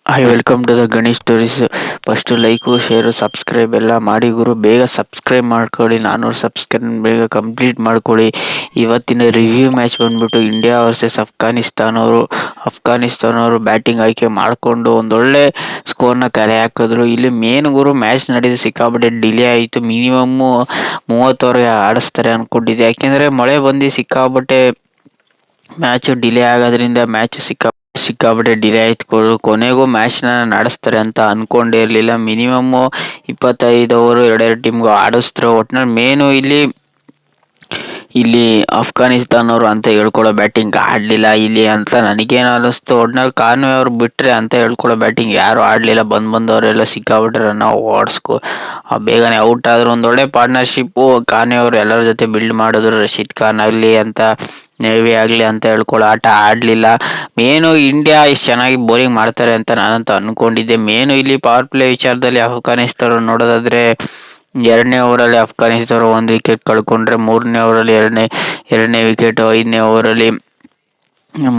Hi welcome to the Ganesh stories. First like share subscribe ಎಲ್ಲ ಮಾಡಿ ಗುರು. ಬೇಗ ಸಬ್ಸ್ಕ್ರೈಬ್ ಮಾಡ್ಕೊಳ್ಳಿ, 400 ಸಬ್ಸ್ಕ್ರೈಬ್ ಬೇಗ ಕಂಪ್ಲೀಟ್ ಮಾಡ್ಕೊಳ್ಳಿ. ಇವತ್ತಿನ ರಿವ್ಯೂ ಮ್ಯಾಚ್ ಬಂದ್ಬಿಟ್ಟು ಇಂಡಿಯಾ ವರ್ಸಸ್ ಅಫ್ಘಾನಿಸ್ತಾನವರು ಬ್ಯಾಟಿಂಗ್ ಆಯ್ಕೆ ಮಾಡಿಕೊಂಡು ಒಂದೊಳ್ಳೆ ಸ್ಕೋರ್ನ ಕಲೆ ಹಾಕಿದ್ರು. ಇಲ್ಲಿ ಮೇನ್ ಗುರು ಮ್ಯಾಚ್ ನಡೆದು ಸಿಕ್ಕಾಪಟ್ಟೆ ಡಿಲೇ ಆಯಿತು. ಮಿನಿಮಮ್ಮು 30 ಓವರ್ ಆಡಿಸ್ತಾರೆ ಅಂದ್ಕೊಂಡಿದ್ದೆ, ಯಾಕೆಂದರೆ ಮಳೆ ಬಂದು ಸಿಕ್ಕಾಪಟ್ಟೆ ಮ್ಯಾಚು ಡಿಲೇ ಆಗೋದ್ರಿಂದ ಮ್ಯಾಚ್ ಸಿಕ್ಕಾಪಟ್ಟೆ ಡಿಲೇ ಆಯ್ತು. ಕೊನೆಗೂ ಮ್ಯಾಚ್ನ ನಡೆಸ್ತಾರೆ ಅಂತ ಅಂದ್ಕೊಂಡೇ ಇರಲಿಲ್ಲ. ಮಿನಿಮಮ್ಮು 25 ಓವರು ಎರಡೆರಡು ಟೀಮ್ಗೂ ಆಡಿಸಿದ್ರು. ಒಟ್ನಲ್ಲಿ ಮೇನು ಇಲ್ಲಿ ಅಫ್ಘಾನಿಸ್ತಾನವರು ಅಂತ ಹೇಳ್ಕೊಳ್ಳೋ ಬ್ಯಾಟಿಂಗ್ ಆಡಲಿಲ್ಲ ಇಲ್ಲಿ ಅಂತ ನನಗೇನು ಅನ್ನಿಸ್ತು. ಒಟ್ನಲ್ಲಿ ಕಾನ್ವೆ ಅವ್ರು ಬಿಟ್ಟರೆ ಅಂತ ಹೇಳ್ಕೊಳ್ಳೋ ಬ್ಯಾಟಿಂಗ್ ಯಾರು ಆಡಲಿಲ್ಲ. ಬಂದವರೆಲ್ಲ ಸಿಕ್ಕಾಬಿಟ್ಟೆ ರನ್ ಬೇಗನೆ ಔಟ್ ಆದರು. ಒಂದೊಳ್ಳೆ ಪಾರ್ಟ್ನರ್ಶಿಪ್ಪು ಕಾನ್ವೆ ಅವರು ಎಲ್ಲರ ಜೊತೆ ಬಿಲ್ಡ್ ಮಾಡಿದ್ರು. ರಶೀದ್ ಖಾನ್ ಆಗಲಿ ಅಂತ ನೇವಿ ಆಗಲಿ ಅಂತ ಹೇಳ್ಕೊಳ್ಳೋ ಆಟ ಆಡಲಿಲ್ಲ. ಮೇನು ಇಂಡಿಯಾ ಇಷ್ಟು ಚೆನ್ನಾಗಿ ಬೌಲಿಂಗ್ ಮಾಡ್ತಾರೆ ಅಂತ ನಾನಂತೂ ಅಂದ್ಕೊಂಡಿದ್ದೆ. ಮೇನು ಇಲ್ಲಿ ಪವರ್ ಪ್ಲೇ ವಿಚಾರದಲ್ಲಿ ಅಫ್ಘಾನಿಸ್ತಾನ ನೋಡೋದಾದರೆ, 2ನೇ ಓವರಲ್ಲಿ ಅಫ್ಘಾನಿಸ್ತಾನ 1 ವಿಕೆಟ್ ಕಳ್ಕೊಂಡ್ರೆ, 3ನೇ ಓವರಲ್ಲಿ ಎರಡನೇ ವಿಕೆಟು, 5ನೇ ಓವರಲ್ಲಿ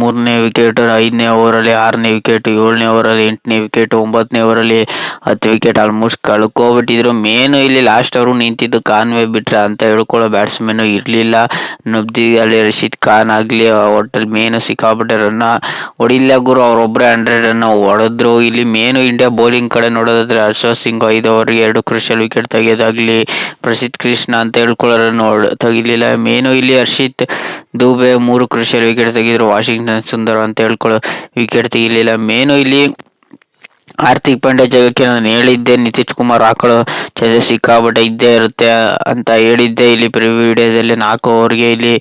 3ನೇ ವಿಕೆಟ್, 5ನೇ ಓವರಲ್ಲಿ 6ನೇ ವಿಕೆಟ್, 7ನೇ ಓವರಲ್ಲಿ 8ನೇ ವಿಕೆಟ್, 9ನೇ ಓವರಲ್ಲಿ 10 ವಿಕೆಟ್ ಆಲ್ಮೋಸ್ಟ್ ಕಳ್ಕೊಬಿಟ್ಟಿದ್ರು. ಮೇನು ಇಲ್ಲಿ ಲಾಸ್ಟ್ ಅವರು ನಿಂತಿದ್ದು ಕಾನ್ವೆ ಬಿಟ್ರೆ ಅಂತ ಹೇಳ್ಕೊಳ್ಳೋ ಬ್ಯಾಟ್ಸ್ಮನ್ನು ಇರಲಿಲ್ಲ. ನುಬ್ದಿ ಅಲ್ಲಿ ರಶೀದ್ ಖಾನ್ ಆಗಲಿ ಒಟ್ಟಲ್ಲಿ ಮೇನು ಸಿಕ್ಕಾಪಟ್ಟೆ ರನ್ನ ಹೊಡಿಲ್ಲ ಗುರು. ಅವರೊಬ್ಬರೇ 100 ರನ್ ಹೊಡೆದ್ರು. ಇಲ್ಲಿ ಮೇನು ಇಂಡಿಯಾ ಬೌಲಿಂಗ್ ಕಡೆ ನೋಡೋದಾದ್ರೆ, ಹರ್ಷವ್ ಸಿಂಗ್ 5 ಓವರ್ಗೆ 2 ಕ್ರೂಷಿಯಲ್ ವಿಕೆಟ್ ತೆಗೆಯೋದಾಗಲಿ, ಪ್ರಸಿದ್ಧ ಕೃಷ್ಣ ಅಂತ ಹೇಳ್ಕೊಳ್ಳೋ ರನ್ ತೆಗಿಲಿಲ್ಲ. ಮೇನು ಇಲ್ಲಿ ಹರ್ಷಿತ್ ದೂಬೆ 3 ಕ್ರೂಷಿಯಲ್ ವಿಕೆಟ್ ತೆಗೆದ್ರು. ವಾಷಿಂಗ್ಟನ್ ಸುಂದರ್ ಅಂತ ಹೇಳ್ಕೊಳ್ಳೋ ವಿಕೆಟ್ ತೆಗಿಲಿಲ್ಲ. ಮೇನು ಇಲ್ಲಿ ಹಾರ್ದಿಕ್ ಪಾಂಡ್ಯ ಜಾಗಕ್ಕೆ ನಾನು ಹೇಳಿದ್ದೆ ನಿತೀಶ್ ಕುಮಾರ್ ಹಾಕೊಳ್ಳೋ ಸಿಕ್ಕಾಪಟ್ಟೆ ಇದ್ದೇ ಇರುತ್ತೆ ಅಂತ ಹೇಳಿದ್ದೆ. ಇಲ್ಲಿ ಪ್ರಿವ್ಯೂ ವಿಡಿಯೋದಲ್ಲಿ 4 ಓವರ್ಗೆ ಇಲ್ಲಿ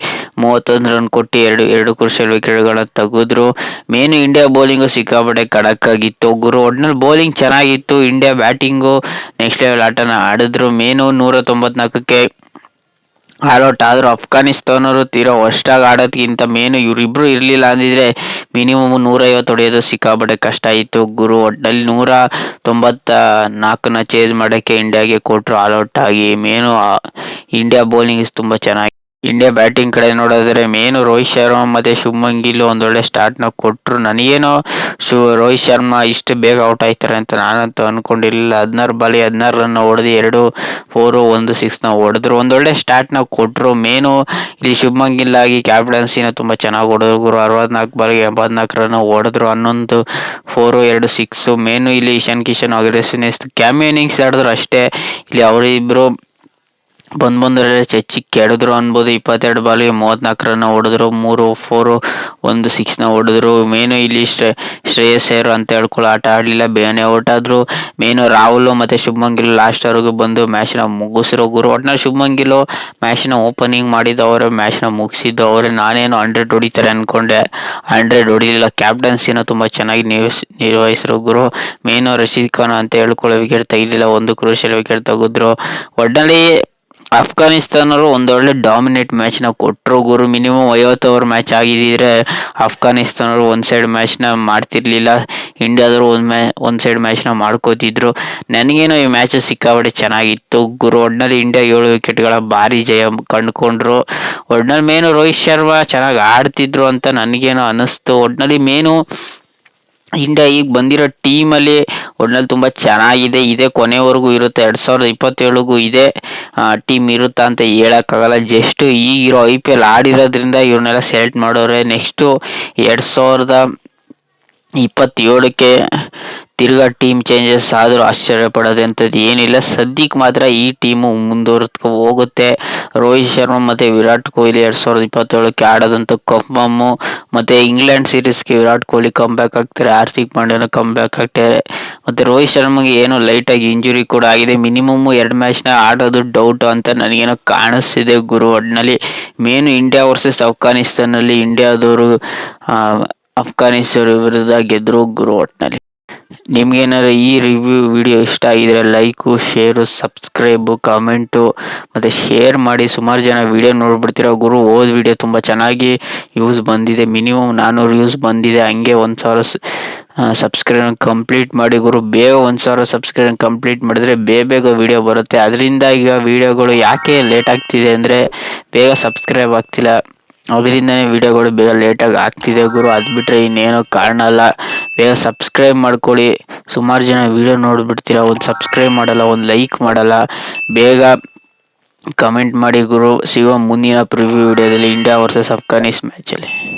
31 ರನ್ ಕೊಟ್ಟು ಎರಡು ಕ್ರೂಷಿಯಲ್ ವಿಕೆಟ್ಗಳನ್ನ ತೆಗೆದ್ರು. ಮೇನು ಇಂಡಿಯಾ ಬೌಲಿಂಗು ಸಿಕ್ಕಾಪಟ್ಟೆ ಖಡಕ್ ಆಗಿತ್ತು ಗುರು. ಒಟ್ನಲ್ಲಿ ಬೌಲಿಂಗ್ ಚೆನ್ನಾಗಿತ್ತು. ಇಂಡಿಯಾ ಬ್ಯಾಟಿಂಗು ನೆಕ್ಸ್ಟ್ ಲೆವೆಲ್ ಆಟನ ಆಡಿದ್ರು. ಮೇನು 194ಕ್ಕೆ ಆಲ್ಔಟ್ ಆದರು. ಅಫ್ಘಾನಿಸ್ತಾನವರು ತೀರಾ ವರ್ಷಾಗಿ ಆಡೋದ್ಕಿಂತ ಮೇನು ಇವರಿಬ್ಬರು ಇರಲಿಲ್ಲ ಅಂದಿದ್ರೆ ಮಿನಿಮಮ್ 150 ಹೊಡೆಯೋದು ಸಿಕ್ಕಾಪಟ್ಟೆ ಕಷ್ಟ ಇತ್ತು ಗುರು. ಒಟ್ಟಿನಲ್ಲಿ 194ನ ಚೇಂಜ್ ಮಾಡೋಕ್ಕೆ ಇಂಡಿಯಾಗೆ ಕೊಟ್ಟರು ಆಲ್ಔಟ್ ಆಗಿ. ಮೇನು ಇಂಡಿಯಾ ಬೌಲಿಂಗ್ ತುಂಬ ಚೆನ್ನಾಗಿ. ಇಂಡಿಯಾ ಬ್ಯಾಟಿಂಗ್ ಕಡೆ ನೋಡಿದ್ರೆ ಮೇನು ರೋಹಿತ್ ಶರ್ಮಾ ಮತ್ತು ಶುಭ್ಮನ್ ಗಿಲ್ ಒಂದೊಳ್ಳೆ ಸ್ಟಾರ್ಟ್ನ ಕೊಟ್ಟರು. ನನಗೇನೋ ರೋಹಿತ್ ಶರ್ಮಾ ಇಷ್ಟು ಬೇಗ ಔಟ್ ಆಯ್ತಾರೆ ಅಂತ ನಾನಂತೂ ಅಂದ್ಕೊಂಡಿರಲಿಲ್ಲ. 16 ಬಾಲಿ 16 ರನ್ ಹೊಡೆದು 2 4 1 6ನ ಹೊಡೆದ್ರು. ಒಂದೊಳ್ಳೆ ಸ್ಟಾರ್ಟ್ನ ಕೊಟ್ಟರು. ಮೇನು ಇಲ್ಲಿ ಶುಭ್ಮನ್ ಗಿಲ್ ಆಗಿ ಕ್ಯಾಪ್ಟನ್ಸಿನ ತುಂಬ ಚೆನ್ನಾಗಿ ಹೊಡೆದ್ರು. 64 ಬಾಲಿಗೆ 84 ರನ್ ಹೊಡೆದ್ರು. 11 4 2 6. ಮೇನು ಇಲ್ಲಿ Ishan Kishan aggressiveness cameo innings ಆಡಿದ್ರು ಅಷ್ಟೇ. ಇಲ್ಲಿ ಅವರಿಬ್ಬರು ಬಂದರಲ್ಲೇ ಚಚ್ಚಿ ಕೆಡಿದ್ರು ಅನ್ಬೋದು. 22 ಬಾಲಿಗೆ 34 ರನ್ ಹೊಡೆದ್ರು. 3 4 1 6ನ ಹೊಡೆದ್ರು. ಮೇನು ಇಲ್ಲಿ ಶ್ರೇಯಸ್ ಅಯ್ಯರ್ ಅಂತ ಹೇಳ್ಕೊಳ್ಳೋ ಆಟ ಆಡಲಿಲ್ಲ, ಬೇಗನೆ ಔಟ್ ಆದರು. ಮೇನು ರಾಹುಲ್ ಮತ್ತು ಶುಭ್ಮನ್ ಗಿಲ್ ಲಾಸ್ಟ್ವರೆಗೂ ಬಂದು ಮ್ಯಾಚ್ನ ಮುಗಿಸಿರೋ ಗುರು. ಒಟ್ಟಿನಲ್ಲಿ ಶುಭ್ಮನ್ ಗಿಲ್ ಮ್ಯಾಚ್ನ ಓಪನಿಂಗ್ ಮಾಡಿದ್ದು ಅವರೇ, ಮ್ಯಾಚ್ನ ಮುಗಿಸಿದ್ದು ಅವರೇ. ನಾನೇನು 100 ಹೊಡಿತಾರೆ ಅಂದ್ಕೊಂಡೆ, 100 ಹೊಡಿಲಿಲ್ಲ. ಕ್ಯಾಪ್ಟನ್ಸಿನ ತುಂಬ ಚೆನ್ನಾಗಿ ನಿರ್ವಹಿಸಿರೋ ಗುರು. ಮೇನು ರಶೀದ್ ಖಾನ್ ಅಂತ ಹೇಳ್ಕೊಳ್ಳೋ ವಿಕೆಟ್ ತೆಗಿಲಿಲ್ಲ, 1 ಕ್ರೂಷಿಯಲ್ ವಿಕೆಟ್ ತೆಗೆದ್ರು. ಒಟ್ಟಿನಲ್ಲಿ ಅಫ್ಘಾನಿಸ್ತಾನವರು ಒಂದೊಳ್ಳೆ ಡಾಮಿನೇಟ್ ಮ್ಯಾಚ್ನ ಕೊಟ್ಟರು ಗುರು. ಮಿನಿಮಮ್ 50 ಓವರ್ ಮ್ಯಾಚ್ ಆಗಿದ್ದಿದ್ರೆ ಅಫ್ಘಾನಿಸ್ತಾನವರು ಒಂದು ಸೈಡ್ ಮ್ಯಾಚ್ನ ಮಾಡ್ತಿರ್ಲಿಲ್ಲ, ಇಂಡಿಯಾದವರು ಒಂದು ಸೈಡ್ ಮ್ಯಾಚ್ನ ಮಾಡ್ಕೋತಿದ್ರು. ನನಗೇನೋ ಈ ಮ್ಯಾಚ್ ಸಿಕ್ಕಾಪಟ್ಟೆ ಚೆನ್ನಾಗಿತ್ತು ಗುರು. ಒಟ್ಟಿನಲ್ಲಿ ಇಂಡಿಯಾ 7 ವಿಕೆಟ್ಗಳ ಭಾರಿ ಜಯ ಕಂಡುಕೊಂಡ್ರು. ಒಟ್ಟಿನಲ್ಲಿ ಮೇನು ರೋಹಿತ್ ಶರ್ಮಾ ಚೆನ್ನಾಗಿ ಆಡ್ತಿದ್ರು ಅಂತ ನನಗೇನೋ ಅನ್ನಿಸ್ತು. ಒಟ್ಟಿನಲ್ಲಿ ಮೇನು ಇಂಡಿಯಾ ಈಗ ಬಂದಿರೋ ಟೀಮಲ್ಲಿ ಒಟ್ಟಿನಲ್ಲಿ ತುಂಬ ಚೆನ್ನಾಗಿದೆ. ಇದೇ ಕೊನೆವರೆಗೂ ಇರುತ್ತೆ. 2027ಗೂ ಇದೇ ಟೀಮ್ ಇರುತ್ತಾ ಅಂತ ಹೇಳೋಕ್ಕಾಗಲ್ಲ. ಜಸ್ಟ್ ಈಗಿರೋ IPL ಆಡಿರೋದ್ರಿಂದ ಇವ್ರನ್ನೆಲ್ಲ ಸೆಲೆಕ್ಟ್ ಮಾಡೋರೆ. ನೆಕ್ಸ್ಟು 2027ಕ್ಕೆ ತಿರ್ಗಾ ಟೀಮ್ ಚೇಂಜಸ್ ಆದರೂ ಆಶ್ಚರ್ಯ ಪಡೋದಂಥದ್ದು ಏನಿಲ್ಲ. ಸದ್ಯಕ್ಕೆ ಮಾತ್ರ ಈ ಟೀಮು ಮುಂದುವರೆದು ಹೋಗುತ್ತೆ. ರೋಹಿತ್ ಶರ್ಮಾ ಮತ್ತು ವಿರಾಟ್ ಕೊಹ್ಲಿ 2027ಕ್ಕೆ ಆಡೋದಂತೂ ಕನ್ಫರ್ಮು. ಮತ್ತು ಇಂಗ್ಲೆಂಡ್ ಸೀರೀಸ್ಗೆ ವಿರಾಟ್ ಕೊಹ್ಲಿ ಕಮ್ಬ್ಯಾಕ್ ಆಗ್ತಾರೆ, ಹಾರ್ದಿಕ್ ಪಾಂಡ್ಯನ ಕಮ್ಬ್ಯಾಕ್ ಆಗ್ತಾರೆ. ಮತ್ತು ರೋಹಿತ್ ಶರ್ಮಾಗೆ ಏನೋ ಲೈಟಾಗಿ ಇಂಜುರಿ ಕೂಡ ಆಗಿದೆ. ಮಿನಿಮಮ್ 2 ಮ್ಯಾಚ್ನ ಆಡೋದು ಡೌಟು ಅಂತ ನನಗೇನೋ ಕಾಣಿಸ್ತಿದೆ ಗುರು. ಒಟ್ಟಿನಲ್ಲಿ ಮೇನು ಇಂಡಿಯಾ ವರ್ಸಸ್ ಅಫ್ಘಾನಿಸ್ತಾನಲ್ಲಿ ಇಂಡಿಯಾದವರು ಅಫ್ಘಾನಿಸ್ತಾನ ವಿರುದ್ಧ ಗೆದ್ದರು ಗುರು. ಒಟ್ಟಿನಲ್ಲಿ ನಿಮ್ಗೇನಾದ್ರು ಈ ರಿವ್ಯೂ ವಿಡಿಯೋ ಇಷ್ಟ ಆಗಿದ್ರೆ ಲೈಕು, ಶೇರು, ಸಬ್ಸ್ಕ್ರೈಬು, ಕಮೆಂಟು ಮತ್ತು ಶೇರ್ ಮಾಡಿ. ಸುಮಾರು ಜನ ವಿಡಿಯೋ ನೋಡ್ಬಿಡ್ತೀರ ಗುರು. ಹೋದ ವಿಡಿಯೋ ತುಂಬ ಚೆನ್ನಾಗಿ ಯೂಸ್ ಬಂದಿದೆ, ಮಿನಿಮಮ್ 400 ವ್ಯೂಸ್ ಬಂದಿದೆ. ಹಂಗೆ 1000 ಸಬ್ಸ್ಕ್ರೈಬ್ ಕಂಪ್ಲೀಟ್ ಮಾಡಿ ಗುರು. ಬೇಗ 1000 ಸಬ್ಸ್ಕ್ರೈಬ್ ಕಂಪ್ಲೀಟ್ ಮಾಡಿದ್ರೆ ಬೇಗ ವಿಡಿಯೋ ಬರುತ್ತೆ. ಅದರಿಂದ ಈಗ ವಿಡಿಯೋಗಳು ಯಾಕೆ ಲೇಟ್ ಆಗ್ತಿದೆ ಅಂದರೆ ಬೇಗ ಸಬ್ಸ್ಕ್ರೈಬ್ ಆಗ್ತಿಲ್ಲ. ಅದರಿಂದನೇ ವಿಡಿಯೋಗಳು ಬೇಗ ಲೇಟಾಗಿ ಆಗ್ತಿದೆ ಗುರು. ಅದು ಬಿಟ್ಟರೆ ಇನ್ನೇನೋ ಕಾರಣ ಅಲ್ಲ. ಬೇಗ ಸಬ್ಸ್ಕ್ರೈಬ್ ಮಾಡ್ಕೊಳ್ಳಿ. ಸುಮಾರು ಜನ ವಿಡಿಯೋ ನೋಡಿಬಿಡ್ತೀರ, ಒಂದು ಸಬ್ಸ್ಕ್ರೈಬ್ ಮಾಡಲ್ಲ, ಒಂದು ಲೈಕ್ ಮಾಡಲ್ಲ. ಬೇಗ ಕಮೆಂಟ್ ಮಾಡಿ ಗುರು. ಸಿಗೋ ಮುಂದಿನ ಪ್ರಿವ್ಯೂ ವಿಡಿಯೋದಲ್ಲಿ ಇಂಡಿಯಾ ವರ್ಸಸ್ ಅಫ್ಘಾನಿಸ್ ಮ್ಯಾಚಲ್ಲಿ.